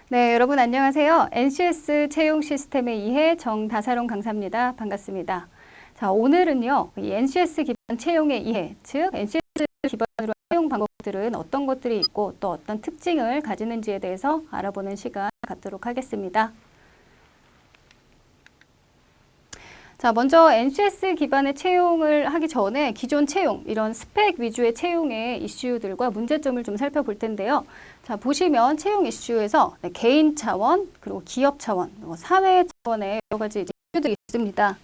네, 여러분 안녕하세요. NCS 채용 시스템의 이해 정다사롱 강사입니다. 반갑습니다. 자, 오늘은요, 이 NCS 기반 채용의 이해, 즉 NCS 기반으로 채용 방법들은 어떤 것들이 있고 또 어떤 특징을 가지는지에 대해서 알아보는 시간 갖도록 하겠습니다. 자, 먼저 NCS 기반의 채용을 하기 전에 기존 채용, 이런 스펙 위주의 채용의 이슈들과 문제점을 좀 살펴볼 텐데요. 자, 보시면 채용 이슈에서 개인 차원, 그리고 기업 차원, 사회 차원의 여러 가지 이슈들이 있습니다.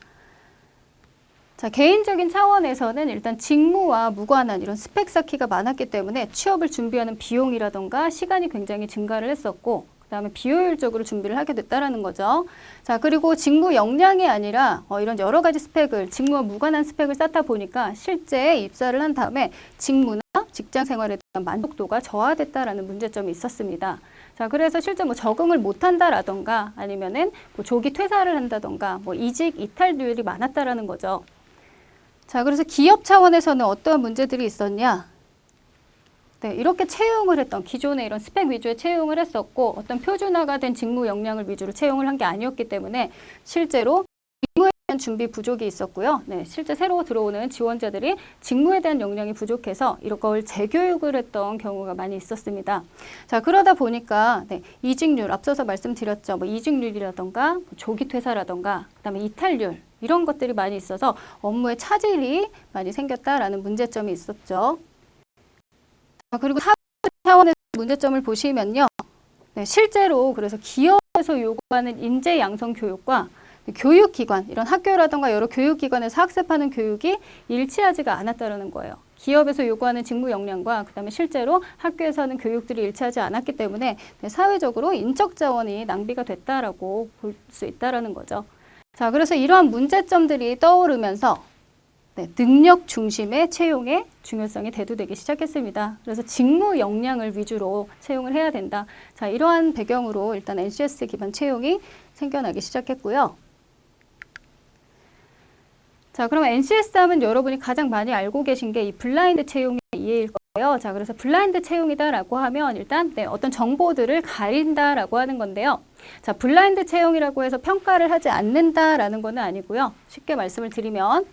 자, 개인적인 차원에서는 일단 직무와 무관한 이런 스펙 쌓기가 많았기 때문에 취업을 준비하는 비용이라던가 시간이 굉장히 증가를 했었고, 그다음에 비효율적으로 준비를 하게 됐다라는 거죠. 자, 그리고 직무 역량이 아니라 이런 여러 가지 스펙을, 직무와 무관한 스펙을 쌓다 보니까 실제 입사를 한 다음에 직무나 직장 생활에 대한 만족도가 저하됐다라는 문제점이 있었습니다. 자, 그래서 실제 적응을 못한다라던가 아니면은 조기 퇴사를 한다던가 이직 이탈률이 많았다라는 거죠. 자, 그래서 기업 차원에서는 어떠한 문제들이 있었냐? 네, 이렇게 채용을 했던 기존의 이런 스펙 위주의 채용을 했었고 어떤 표준화가 된 직무 역량을 위주로 채용을 한 게 아니었기 때문에 실제로 직무에 대한 준비 부족이 있었고요. 네, 실제 새로 들어오는 지원자들이 직무에 대한 역량이 부족해서 이걸 재교육을 했던 경우가 많이 있었습니다. 자, 그러다 보니까 이직률, 앞서서 말씀드렸죠. 이직률이라던가 조기 퇴사라던가 그다음에 이탈률 이런 것들이 많이 있어서 업무에 차질이 많이 생겼다라는 문제점이 있었죠. 그리고 사회 차원에서 문제점을 보시면요. 네, 실제로 그래서 기업에서 요구하는 인재 양성 교육과 교육기관, 이런 학교라던가 여러 교육기관에서 학습하는 교육이 일치하지가 않았다는 거예요. 기업에서 요구하는 직무 역량과 그다음에 실제로 학교에서 하는 교육들이 일치하지 않았기 때문에 사회적으로 인적 자원이 낭비가 됐다라고 볼 수 있다라는 거죠. 자, 그래서 이러한 문제점들이 떠오르면서 능력 중심의 채용의 중요성이 대두되기 시작했습니다. 그래서 직무 역량을 위주로 채용을 해야 된다. 자, 이러한 배경으로 일단 NCS 기반 채용이 생겨나기 시작했고요. 자, 그럼 NCS 하면 여러분이 가장 많이 알고 계신 게 이 블라인드 채용의 이해일 거예요. 자, 그래서 블라인드 채용이다라고 하면 일단 어떤 정보들을 가린다라고 하는 건데요. 자, 블라인드 채용이라고 해서 평가를 하지 않는다라는 건 아니고요. 쉽게 말씀을 드리면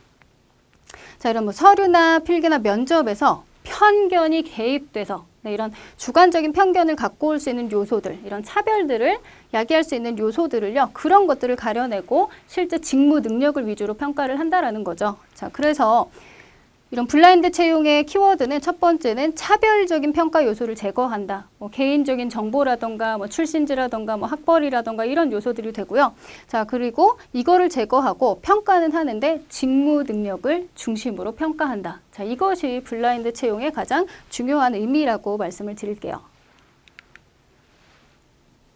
자, 이런 서류나 필기나 면접에서 편견이 개입돼서 이런 주관적인 편견을 갖고 올 수 있는 요소들, 이런 차별들을 야기할 수 있는 요소들을요, 그런 것들을 가려내고 실제 직무 능력을 위주로 평가를 한다라는 거죠. 자, 그래서 이런 블라인드 채용의 키워드는 첫 번째는 차별적인 평가 요소를 제거한다. 개인적인 정보라던가 출신지라던가 학벌이라던가 이런 요소들이 되고요. 자, 그리고 이거를 제거하고 평가는 하는데 직무 능력을 중심으로 평가한다. 자, 이것이 블라인드 채용의 가장 중요한 의미라고 말씀을 드릴게요.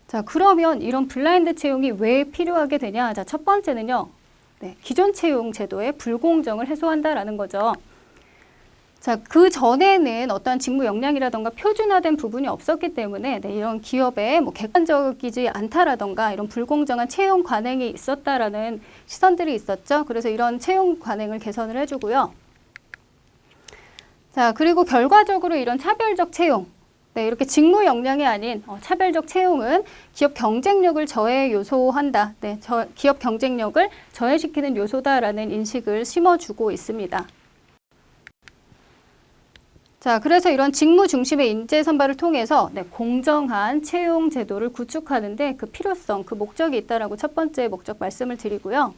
자, 그러면 이런 블라인드 채용이 왜 필요하게 되냐? 자, 첫 번째는요. 기존 채용 제도의 불공정을 해소한다라는 거죠. 자, 그 전에는 어떠한 직무 역량이라던가 표준화된 부분이 없었기 때문에 이런 기업에 객관적이지 않다라던가 이런 불공정한 채용 관행이 있었다라는 시선들이 있었죠. 그래서 이런 채용 관행을 개선을 해주고요. 자, 그리고 결과적으로 이런 차별적 채용, 이렇게 직무 역량이 아닌 차별적 채용은 기업 경쟁력을 저해 요소한다. 기업 경쟁력을 저해시키는 요소다라는 인식을 심어주고 있습니다. 자, 그래서 이런 직무 중심의 인재 선발을 통해서 공정한 채용 제도를 구축하는데 그 필요성, 그 목적이 있다라고 첫 번째 목적 말씀을 드리고요.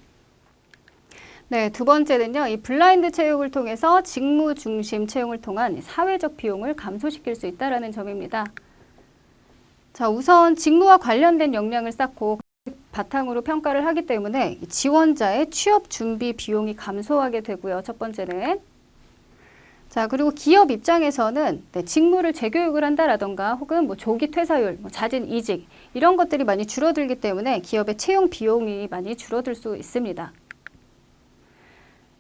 두 번째는요, 이 블라인드 채용을 통해서 직무 중심 채용을 통한 사회적 비용을 감소시킬 수 있다라는 점입니다. 자, 우선 직무와 관련된 역량을 쌓고 바탕으로 평가를 하기 때문에 지원자의 취업 준비 비용이 감소하게 되고요. 첫 번째는. 자, 그리고 기업 입장에서는 직무를 재교육을 한다라던가 혹은 조기 퇴사율, 잦은 이직 이런 것들이 많이 줄어들기 때문에 기업의 채용 비용이 많이 줄어들 수 있습니다.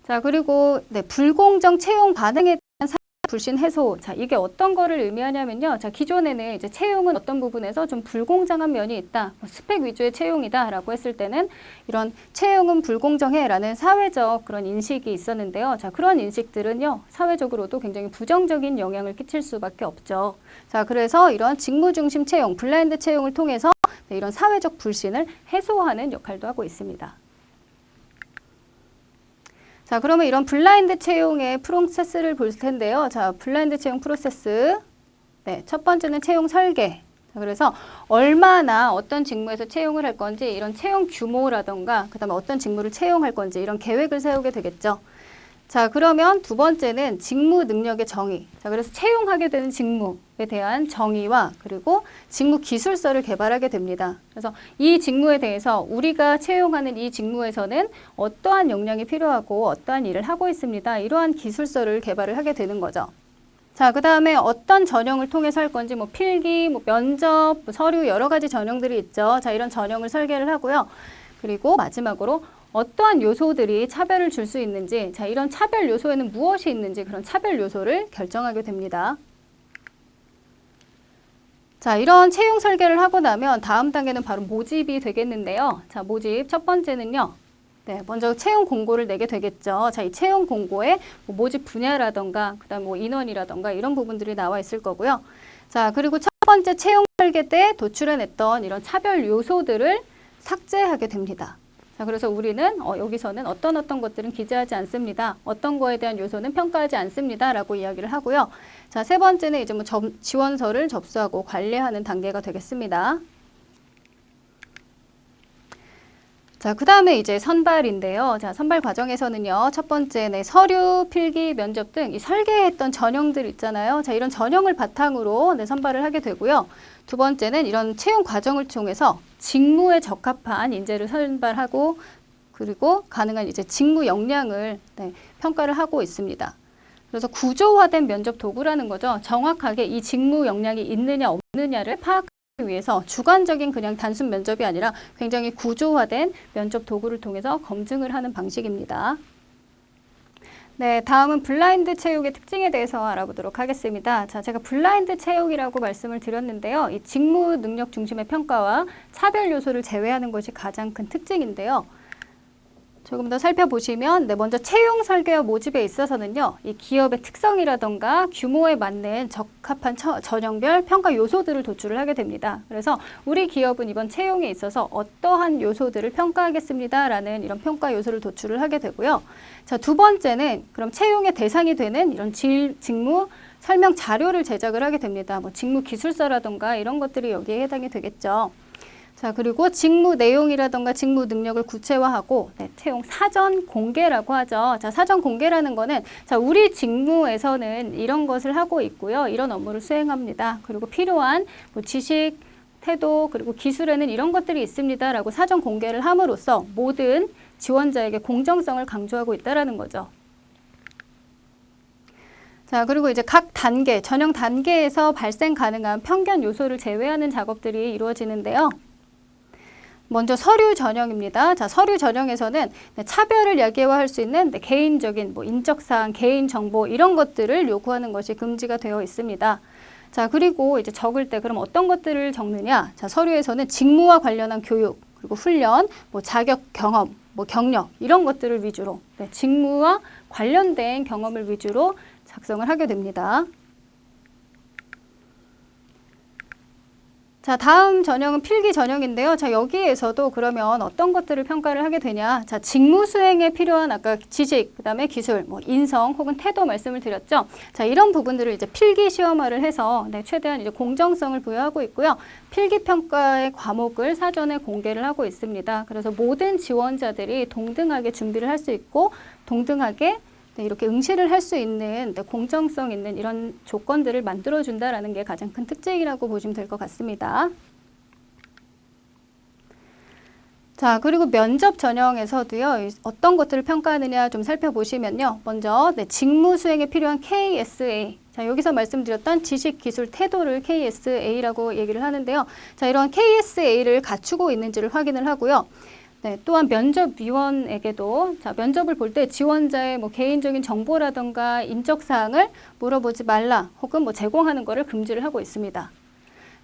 자, 그리고 불공정 채용 반응에 대한 불신 해소. 자, 이게 어떤 거를 의미하냐면요. 자, 기존에는 이제 채용은 어떤 부분에서 좀 불공정한 면이 있다. 스펙 위주의 채용이다라고 했을 때는 이런 채용은 불공정해라는 사회적 그런 인식이 있었는데요. 자, 그런 인식들은요. 사회적으로도 굉장히 부정적인 영향을 끼칠 수밖에 없죠. 자, 그래서 이런 직무 중심 채용, 블라인드 채용을 통해서 네, 이런 사회적 불신을 해소하는 역할도 하고 있습니다. 자, 그러면 이런 블라인드 채용의 프로세스를 볼 텐데요. 자, 블라인드 채용 프로세스. 네, 첫 번째는 채용 설계. 자, 그래서 얼마나 어떤 직무에서 채용을 할 건지 이런 채용 규모라던가 그다음에 어떤 직무를 채용할 건지 이런 계획을 세우게 되겠죠. 자, 그러면 두 번째는 직무 능력의 정의. 자, 그래서 채용하게 되는 직무에 대한 정의와 그리고 직무 기술서를 개발하게 됩니다. 그래서 이 직무에 대해서 우리가 채용하는 이 직무에서는 어떠한 역량이 필요하고 어떠한 일을 하고 있습니다. 이러한 기술서를 개발을 하게 되는 거죠. 자, 그 다음에 어떤 전형을 통해서 할 건지 뭐 필기, 뭐 면접, 뭐 서류 여러 가지 전형들이 있죠. 자, 이런 전형을 설계를 하고요. 그리고 마지막으로 어떠한 요소들이 차별을 줄 수 있는지, 자, 이런 차별 요소에는 무엇이 있는지 그런 차별 요소를 결정하게 됩니다. 자, 이런 채용 설계를 하고 나면 다음 단계는 바로 모집이 되겠는데요. 자, 모집 첫 번째는요. 네, 먼저 채용 공고를 내게 되겠죠. 자, 이 채용 공고에 뭐 모집 분야라던가, 그 다음 뭐 인원이라던가 이런 부분들이 나와 있을 거고요. 자, 그리고 첫 번째 채용 설계 때 도출해냈던 이런 차별 요소들을 삭제하게 됩니다. 자, 그래서 우리는 여기서는 어떤 것들은 기재하지 않습니다. 어떤 거에 대한 요소는 평가하지 않습니다. 라고 이야기를 하고요. 자, 세 번째는 이제 뭐 지원서를 접수하고 관리하는 단계가 되겠습니다. 자, 그 다음에 이제 선발인데요. 자, 선발 과정에서는요. 첫 번째는 서류, 필기, 면접 등 이 설계했던 전형들 있잖아요. 자, 이런 전형을 바탕으로 선발을 하게 되고요. 두 번째는 이런 채용 과정을 통해서 직무에 적합한 인재를 선발하고 그리고 가능한 이제 직무 역량을 평가를 하고 있습니다. 그래서 구조화된 면접 도구라는 거죠. 정확하게 이 직무 역량이 있느냐 없느냐를 파악하기 위해서 주관적인 그냥 단순 면접이 아니라 굉장히 구조화된 면접 도구를 통해서 검증을 하는 방식입니다. 네, 다음은 블라인드 채용의 특징에 대해서 알아보도록 하겠습니다. 자, 제가 블라인드 채용이라고 말씀을 드렸는데요. 이 직무 능력 중심의 평가와 차별 요소를 제외하는 것이 가장 큰 특징인데요. 조금 더 살펴보시면 먼저 채용 설계와 모집에 있어서는요. 이 기업의 특성이라던가 규모에 맞는 적합한 전형별 평가 요소들을 도출을 하게 됩니다. 그래서 우리 기업은 이번 채용에 있어서 어떠한 요소들을 평가하겠습니다. 라는 이런 평가 요소를 도출을 하게 되고요. 자, 두 번째는 그럼 채용의 대상이 되는 이런 직무 설명 자료를 제작을 하게 됩니다. 뭐 직무 기술서라던가 이런 것들이 여기에 해당이 되겠죠. 자, 그리고 직무 내용이라던가 직무 능력을 구체화하고 채용 사전 공개라고 하죠. 자, 사전 공개라는 거는 자, 우리 직무에서는 이런 것을 하고 있고요. 이런 업무를 수행합니다. 그리고 필요한 뭐 지식, 태도, 그리고 기술에는 이런 것들이 있습니다. 라고 사전 공개를 함으로써 모든 지원자에게 공정성을 강조하고 있다라는 거죠. 자, 그리고 이제 각 단계, 전형 단계에서 발생 가능한 편견 요소를 제외하는 작업들이 이루어지는데요. 먼저 서류 전형입니다. 자, 서류 전형에서는 차별을 야기화할 수 있는 개인적인 뭐 인적사항, 개인정보 이런 것들을 요구하는 것이 금지가 되어 있습니다. 자, 그리고 이제 적을 때 그럼 어떤 것들을 적느냐? 자, 서류에서는 직무와 관련한 교육, 그리고 훈련, 뭐 자격, 경험, 뭐 경력 이런 것들을 위주로 직무와 관련된 경험을 위주로 작성을 하게 됩니다. 자, 다음 전형은 필기 전형인데요. 자, 여기에서도 그러면 어떤 것들을 평가를 하게 되냐. 자, 직무 수행에 필요한 아까 지식, 그 다음에 기술, 뭐 인성 혹은 태도 말씀을 드렸죠. 자, 이런 부분들을 이제 필기 시험화를 해서 최대한 이제 공정성을 부여하고 있고요. 필기 평가의 과목을 사전에 공개를 하고 있습니다. 그래서 모든 지원자들이 동등하게 준비를 할 수 있고 동등하게 이렇게 응시를 할 수 있는 공정성 있는 이런 조건들을 만들어준다라는 게 가장 큰 특징이라고 보시면 될 것 같습니다. 자, 그리고 면접 전형에서도요, 어떤 것들을 평가하느냐 좀 살펴보시면요. 먼저 직무 수행에 필요한 KSA. 자, 여기서 말씀드렸던 지식, 기술, 태도를 KSA라고 얘기를 하는데요. 자, 이런 KSA를 갖추고 있는지를 확인을 하고요. 또한 면접위원에게도 자, 면접을 볼 때 지원자의 뭐 개인적인 정보라던가 인적 사항을 물어보지 말라 혹은 뭐 제공하는 것을 금지를 하고 있습니다.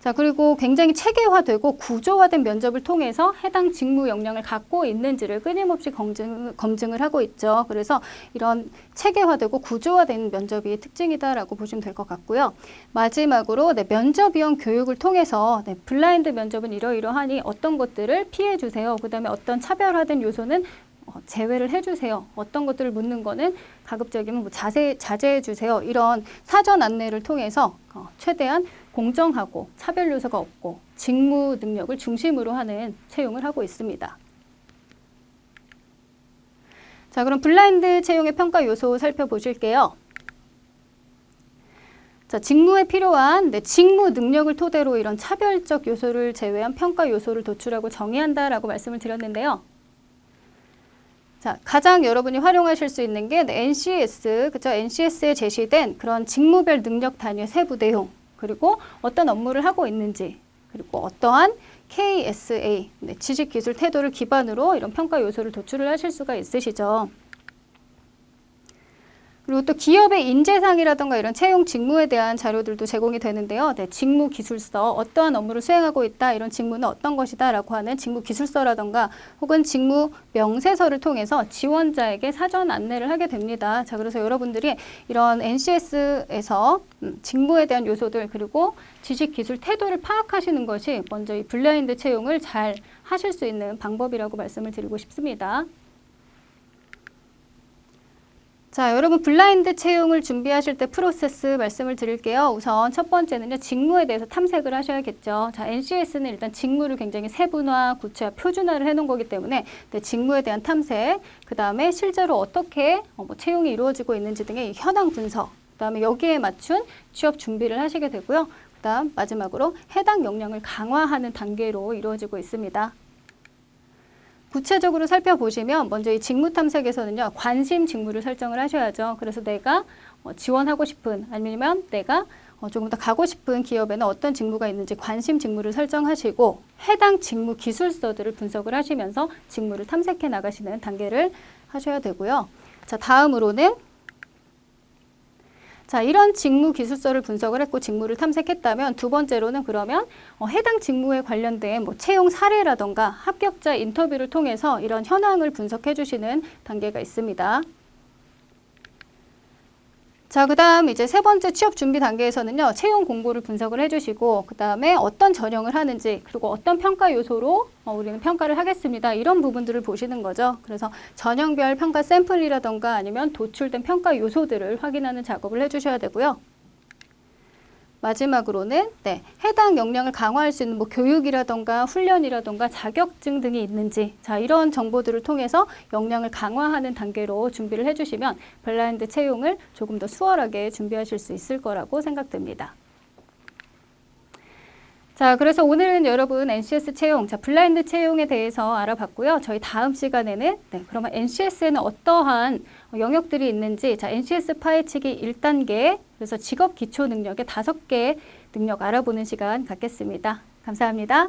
자, 그리고 굉장히 체계화되고 구조화된 면접을 통해서 해당 직무 역량을 갖고 있는지를 끊임없이 검증을 하고 있죠. 그래서 이런 체계화되고 구조화된 면접이 특징이다라고 보시면 될 것 같고요. 마지막으로 면접위원 교육을 통해서 블라인드 면접은 이러이러하니 어떤 것들을 피해 주세요. 그다음에 어떤 차별화된 요소는 제외를 해주세요. 어떤 것들을 묻는 거는 가급적이면 자제해 주세요. 이런 사전 안내를 통해서 최대한 공정하고 차별 요소가 없고 직무 능력을 중심으로 하는 채용을 하고 있습니다. 자, 그럼 블라인드 채용의 평가 요소 살펴보실게요. 자, 직무에 필요한 직무 능력을 토대로 이런 차별적 요소를 제외한 평가 요소를 도출하고 정의한다라고 말씀을 드렸는데요. 자, 가장 여러분이 활용하실 수 있는 게 NCS, 그죠? NCS에 제시된 그런 직무별 능력 단위의 세부 내용, 그리고 어떤 업무를 하고 있는지, 그리고 어떠한 KSA, 지식, 기술, 태도를 기반으로 이런 평가 요소를 도출을 하실 수가 있으시죠. 그리고 또 기업의 인재상이라든가 이런 채용 직무에 대한 자료들도 제공이 되는데요. 직무 기술서, 어떠한 업무를 수행하고 있다, 이런 직무는 어떤 것이다 라고 하는 직무 기술서라든가 혹은 직무 명세서를 통해서 지원자에게 사전 안내를 하게 됩니다. 자, 그래서 여러분들이 이런 NCS에서 직무에 대한 요소들 그리고 지식, 기술, 태도를 파악하시는 것이 먼저 이 블라인드 채용을 잘 하실 수 있는 방법이라고 말씀을 드리고 싶습니다. 자, 여러분 블라인드 채용을 준비하실 때 프로세스 말씀을 드릴게요. 우선 첫 번째는요, 직무에 대해서 탐색을 하셔야겠죠. 자, NCS는 일단 직무를 굉장히 세분화, 구체화, 표준화를 해놓은 거기 때문에 직무에 대한 탐색, 그 다음에 실제로 어떻게 채용이 이루어지고 있는지 등의 현황 분석, 그 다음에 여기에 맞춘 취업 준비를 하시게 되고요. 그 다음 마지막으로 해당 역량을 강화하는 단계로 이루어지고 있습니다. 구체적으로 살펴보시면 먼저 이 직무 탐색에서는요, 관심 직무를 설정을 하셔야죠. 그래서 내가 지원하고 싶은 아니면 내가 조금 더 가고 싶은 기업에는 어떤 직무가 있는지 관심 직무를 설정하시고 해당 직무 기술서들을 분석을 하시면서 직무를 탐색해 나가시는 단계를 하셔야 되고요. 자, 다음으로는 자, 이런 직무 기술서를 분석을 했고 직무를 탐색했다면 두 번째로는 그러면 해당 직무에 관련된 채용 사례라던가 합격자 인터뷰를 통해서 이런 현황을 분석해 주시는 단계가 있습니다. 자, 그 다음 이제 세 번째 취업 준비 단계에서는요, 채용 공고를 분석을 해주시고, 그 다음에 어떤 전형을 하는지, 그리고 어떤 평가 요소로 우리는 평가를 하겠습니다. 이런 부분들을 보시는 거죠. 그래서 전형별 평가 샘플이라던가 아니면 도출된 평가 요소들을 확인하는 작업을 해주셔야 되고요. 마지막으로는 해당 역량을 강화할 수 있는 교육이라던가 훈련이라던가 자격증 등이 있는지, 자, 이런 정보들을 통해서 역량을 강화하는 단계로 준비를 해주시면 블라인드 채용을 조금 더 수월하게 준비하실 수 있을 거라고 생각됩니다. 자, 그래서 오늘은 여러분 NCS 채용, 자, 블라인드 채용에 대해서 알아봤고요. 저희 다음 시간에는 그러면 NCS에는 어떠한 영역들이 있는지, 자, NCS 파헤치기 1단계, 그래서 직업 기초 능력의 5개 능력 알아보는 시간 갖겠습니다. 감사합니다.